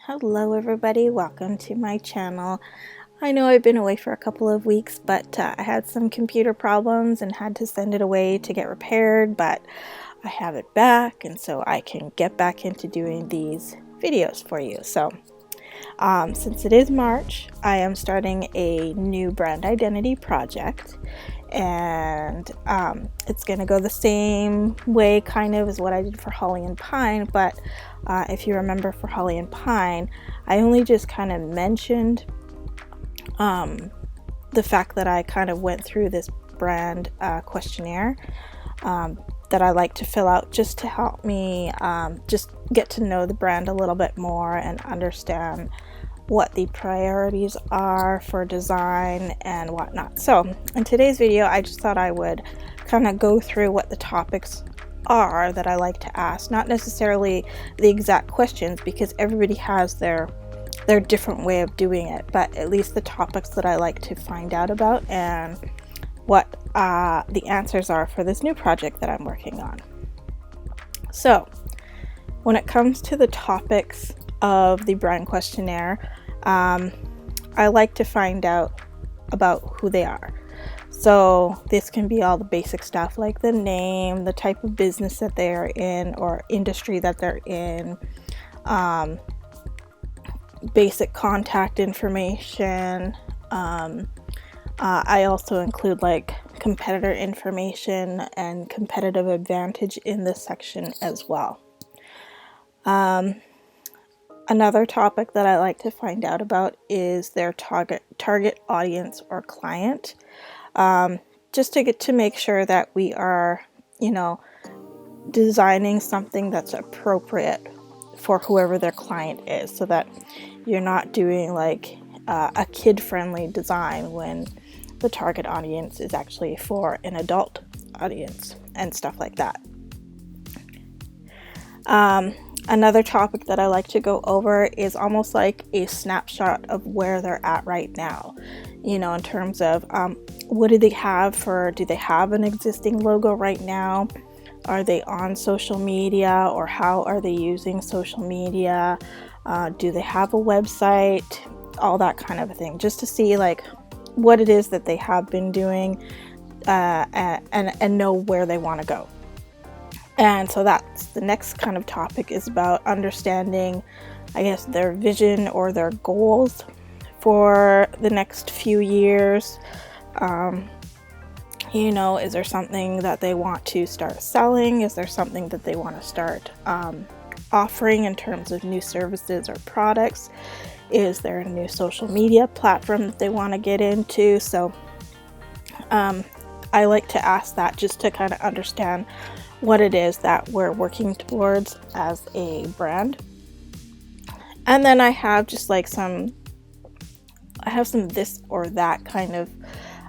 Hello everybody, welcome to my channel. I know I've been away for a couple of weeks, but I had some computer problems and had to send it away to get repaired, but I have it back and so I can get back into doing these videos for you. So since it is March, I am starting a new brand identity project, and it's going to go the same way kind of as what I did for Holly and Pine, but if you remember for Holly and Pine, I only just kind of mentioned the fact that I kind of went through this brand questionnaire that I like to fill out just to help me just get to know the brand a little bit more and understand what the priorities are for design and whatnot. So in today's video, I just thought I would kind of go through what the topics are that I like to ask, not necessarily the exact questions because everybody has their different way of doing it, but at least the topics that I like to find out about and what the answers are for this new project that I'm working on. So when it comes to the topics of the brand questionnaire, I like to find out about who they are. So this can be all the basic stuff like the name, the type of business that they're in or industry that they're in, basic contact information. I also include like competitor information and competitive advantage in this section as well. Another topic that I like to find out about is their target audience or client, just to get to make sure that we are, designing something that's appropriate for whoever their client is, so that you're not doing like a kid-friendly design when the target audience is actually for an adult audience and stuff like that. Another topic that I like to go over is almost like a snapshot of where they're at right now, in terms of what do they have do they have an existing logo right now? Are they on social media, or how are they using social media? Do they have a website? All that kind of a thing, just to see like what it is that they have been doing and know where they want to go. And so that's the next kind of topic, is about understanding, I guess, their vision or their goals for the next few years. Is there something that they want to start selling? Is there something that they want to start offering in terms of new services or products? Is there a new social media platform that they want to get into? So I like to ask that just to kind of understand what it is that we're working towards as a brand. And then I have just like some this or that kind of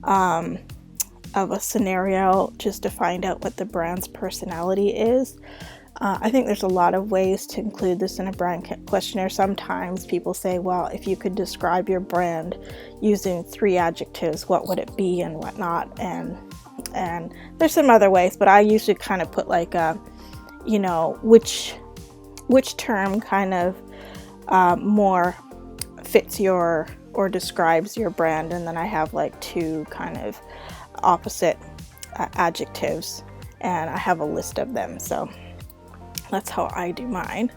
a scenario, just to find out what the brand's personality is. I think there's a lot of ways to include this in a brand questionnaire. Sometimes people say, well, if you could describe your brand using 3 adjectives, what would it be and whatnot? And there's some other ways, but I usually kind of put like which term kind of more fits or describes your brand, and then I have like 2 kind of opposite adjectives, and I have a list of them. So that's how I do mine.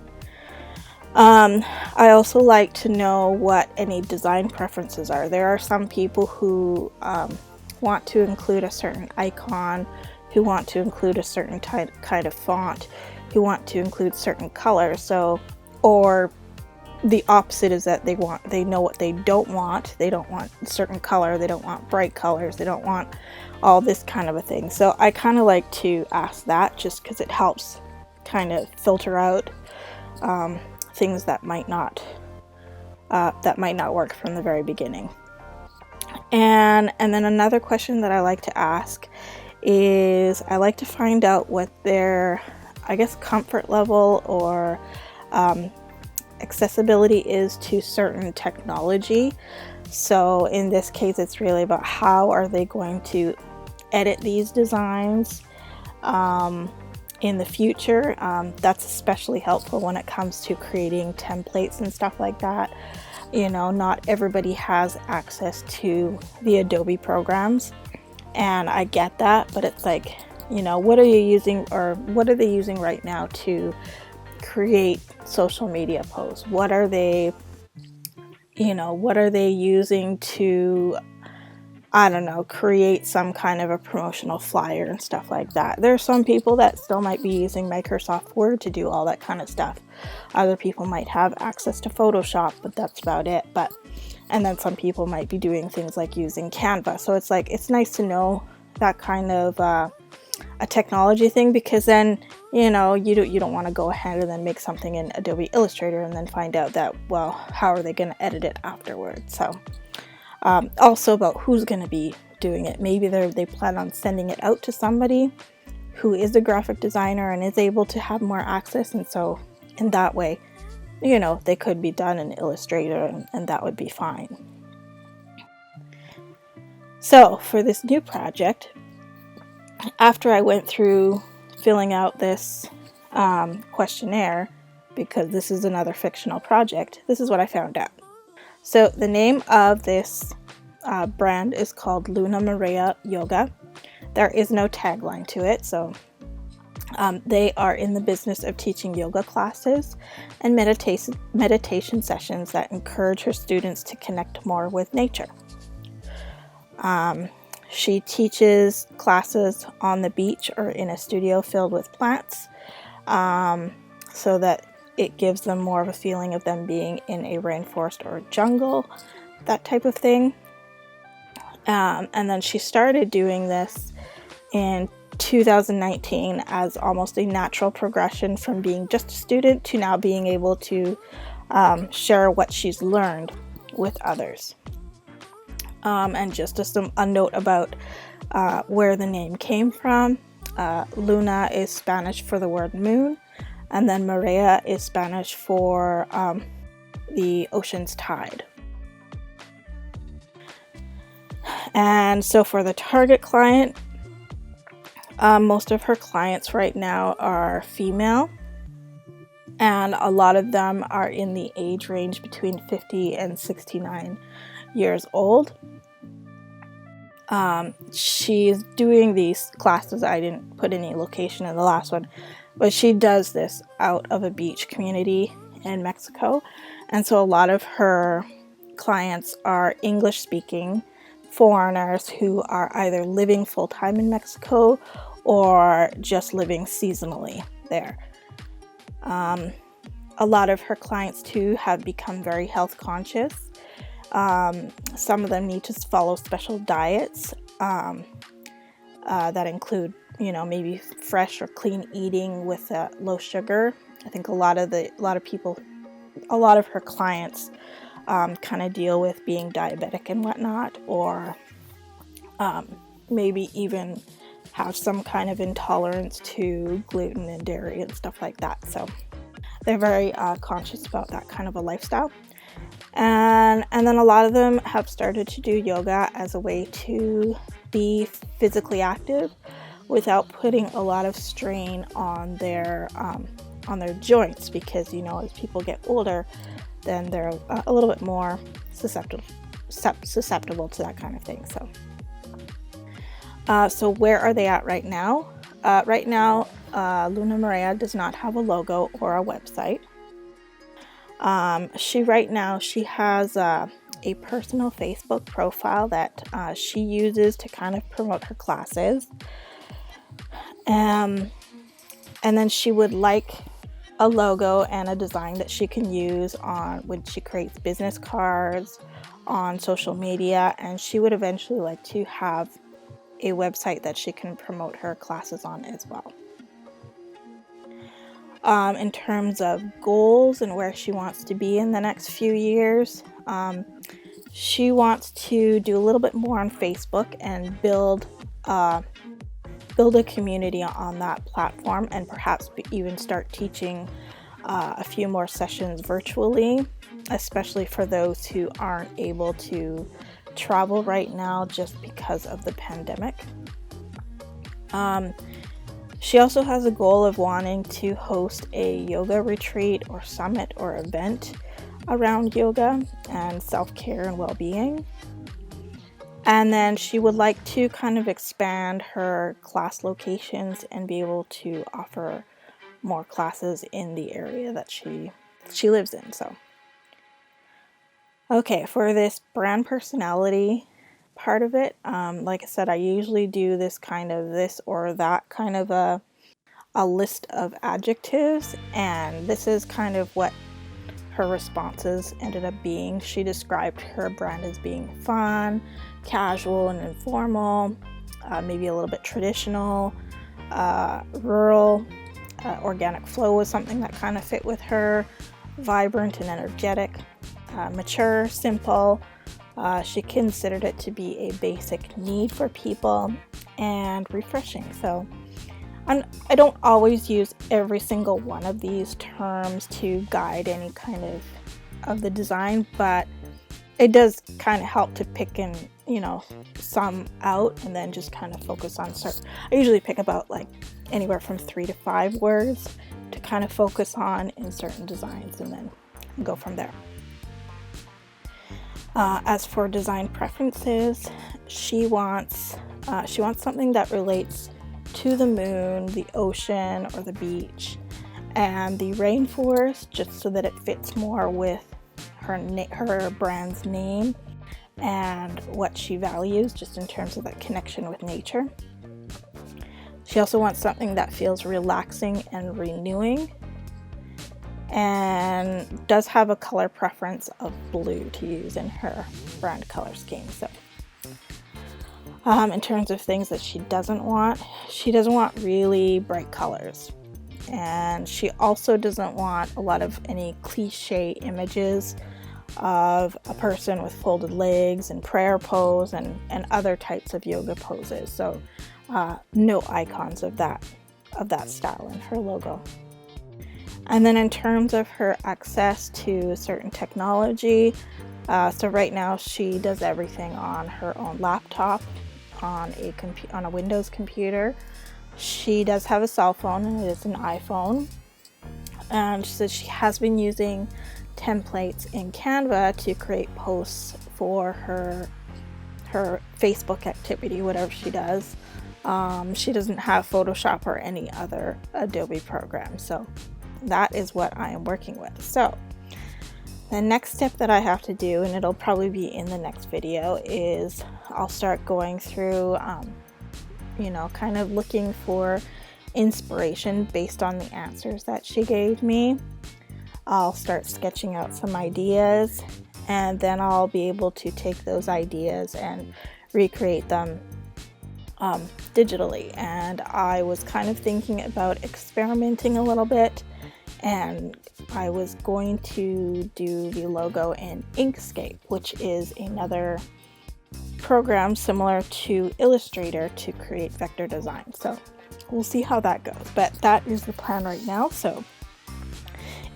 I also like to know what any design preferences are. There are some people who want to include a certain icon, who want to include a certain kind of font, who want to include certain colors. So, or the opposite is that they know what they don't want. They don't want a certain color. They don't want bright colors. They don't want all this kind of a thing. So I kind of like to ask that, just because it helps kind of filter out things that might not work from the very beginning. And then another question that I like to ask is, I like to find out what their, I guess, comfort level or accessibility is to certain technology. So in this case, it's really about how are they going to edit these designs, in the future. That's especially helpful when it comes to creating templates and stuff like that. Not everybody has access to the Adobe programs, and I get that, but it's like, what are you using, or what are they using right now to create social media posts? What are they using to, I don't know, create some kind of a promotional flyer and stuff like that? There's some people that still might be using Microsoft Word to do all that kind of stuff. Other people might have access to Photoshop, but that's about it. And then some people might be doing things like using Canva. So it's like, it's nice to know that kind of a technology thing, because then, you don't want to go ahead and then make something in Adobe Illustrator and then find out that, well, how are they going to edit it afterwards? So also about who's going to be doing it. Maybe they plan on sending it out to somebody who is a graphic designer and is able to have more access, and so in that way, they could be done in Illustrator, and that would be fine. So for this new project, after I went through filling out this questionnaire, because this is another fictional project, this is what I found out. So the name of this brand is called Luna Marea Yoga. There is no tagline to it, so they are in the business of teaching yoga classes and meditation sessions that encourage her students to connect more with nature. She teaches classes on the beach or in a studio filled with plants, so that it gives them more of a feeling of them being in a rainforest or a jungle, that type of thing. And then she started doing this in 2019 as almost a natural progression from being just a student to now being able to share what she's learned with others. And just a note about where the name came from. Luna is Spanish for the word moon, and then Marea is Spanish for the ocean's tide. And so for the target client, most of her clients right now are female, and a lot of them are in the age range between 50 and 69 years old. She's doing these classes. I didn't put any location in the last one, but she does this out of a beach community in Mexico. And so a lot of her clients are English speaking foreigners who are either living full time in Mexico or just living seasonally there. A lot of her clients too have become very health conscious. Some of them need to follow special diets that include, maybe fresh or clean eating with low sugar. I think a lot of her clients kind of deal with being diabetic and whatnot, or maybe even have some kind of intolerance to gluten and dairy and stuff like that. So they're very conscious about that kind of a lifestyle. And then a lot of them have started to do yoga as a way to be physically active without putting a lot of strain on their joints, because as people get older, then they're a little bit more susceptible to that kind of thing. So where are they at right now? Right now, Luna Marea does not have a logo or a website. She has a personal Facebook profile that she uses to kind of promote her classes. And then she would like a logo and a design that she can use when she creates business cards on social media, and she would eventually like to have a website that she can promote her classes on as well. In terms of goals and where she wants to be in the next few years, she wants to do a little bit more on Facebook and build a community on that platform, and perhaps even start teaching a few more sessions virtually, especially for those who aren't able to travel right now just because of the pandemic. She also has a goal of wanting to host a yoga retreat or summit or event around yoga and self-care and well-being. And then she would like to kind of expand her class locations and be able to offer more classes in the area that she lives in. So, okay, for this brand personality part of it, like I said, I usually do this or that kind of a list of adjectives, and this is kind of what her responses ended up being. She described her brand as being fun, casual and informal, maybe a little bit traditional, rural, organic flow was something that kind of fit with her, vibrant and energetic, mature, simple. She considered it to be a basic need for people, and refreshing. So I don't always use every single one of these terms to guide any kind of the design, but it does kind of help to pick some out and then just kind of focus on certain. I usually pick about like anywhere from 3 to 5 words to kind of focus on in certain designs and then go from there. As for design preferences, she wants something that relates to the moon, the ocean, or the beach, and the rainforest, just so that it fits more with her brand's name and what she values, just in terms of that connection with nature. She also wants something that feels relaxing and renewing, and does have a color preference of blue to use in her brand color scheme. So in terms of things that she doesn't want really bright colors, and she also doesn't want a lot of any cliche images of a person with folded legs and prayer pose and other types of yoga poses. So no icons of that style in her logo. And then in terms of her access to certain technology, so right now she does everything on her own laptop, on a Windows computer. She does have a cell phone, and it is an iPhone. And she says she has been using templates in Canva to create posts for her Facebook activity, whatever she does. She doesn't have Photoshop or any other Adobe program, so that is what I am working with. So the next step that I have to do, and it'll probably be in the next video, is I'll start going through, kind of looking for inspiration based on the answers that she gave me. I'll start sketching out some ideas, and then I'll be able to take those ideas and recreate them digitally. And I was kind of thinking about experimenting a little bit, and I was going to do the logo in Inkscape, which is another program similar to Illustrator to create vector design. So we'll see how that goes, but that is the plan right now. So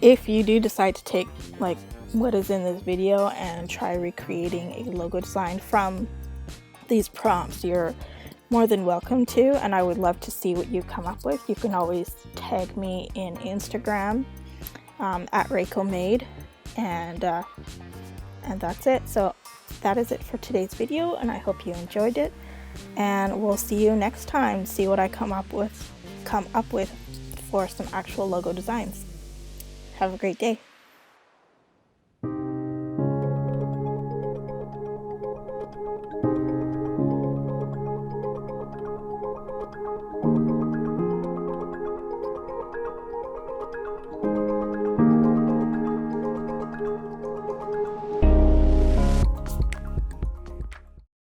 if you do decide to take like what is in this video and try recreating a logo design from these prompts, you're more than welcome to, and I would love to see what you come up with. You can always tag me in Instagram at Reiko Made, and that's it. So that is it for today's video, and I hope you enjoyed it, and we'll see you next time. See what I come up with for some actual logo designs. Have a great day.